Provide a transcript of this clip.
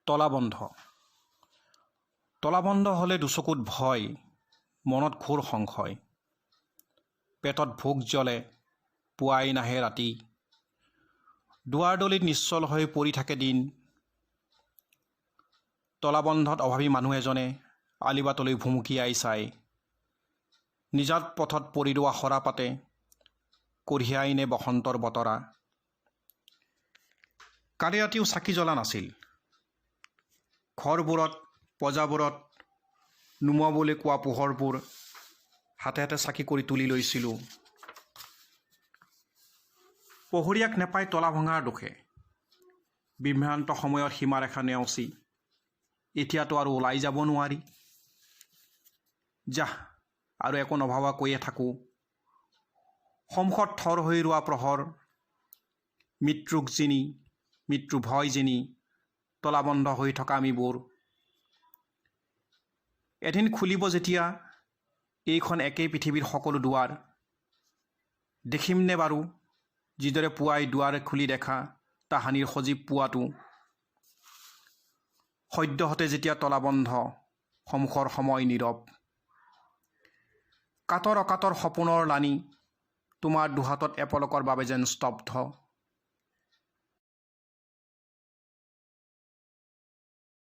তলাবন্ধ তলাবন্ধ হ'লে দুচকুত ভয়, মনত ঘোৰ সংশয়। পেটত ভোক জ্বলে, পুৱাই নাহে ৰাতি। দুৱাৰদলিত নিশ্চল হৈ পৰি থাকে দিন। তলাবন্ধত অভাৱী মানুহ এজনে আলিবাটলৈ ভুমুকিয়াই চায়। নিজাত পথত পৰি ৰোৱা সৰাপাতে কঢ়িয়াই নে বসন্তৰ বতৰা। কালি ৰাতিও চাকি জ্বলা নাছিল। ঘৰবোৰত, পঁজাবোৰত নুমুৱাবলৈ কোৱা পোহৰবোৰ হাতে হাতে চাকি কৰি তুলি লৈছিলোঁ। পহৰীয়াক নেপাই তলা ভঙাৰ দোষে। বিভ্ৰান্ত সময়ত সীমাৰেখা নেওচি এতিয়াতো আৰু ওলাই যাব নোৱাৰি। যাহ, আৰু একো নভবা কৈয়ে থাকোঁ। সন্মুখত থৰ হৈ ৰোৱা প্ৰহৰ, মৃত্যুক জিনি, মৃত্যু ভয় জিনি তলাবন্ধ হৈ থকা আমিবোৰ। এদিন খুলিব যেতিয়া এইখন একেই পৃথিৱীৰ সকলো দুৱাৰ। দেখিমনে বাৰু যিদৰে পুৱাই দুৱাৰ খুলি দেখা তাহানিৰ সজীৱ পোৱাটো। সদ্যহতে যেতিয়া তলাবন্ধ, সন্মুখৰ সময় নীৰৱ। কাতৰ অকাতৰ সপোনৰ লানি তোমাৰ দুহাতত এপলকৰ বাবে যেন স্তব্ধ।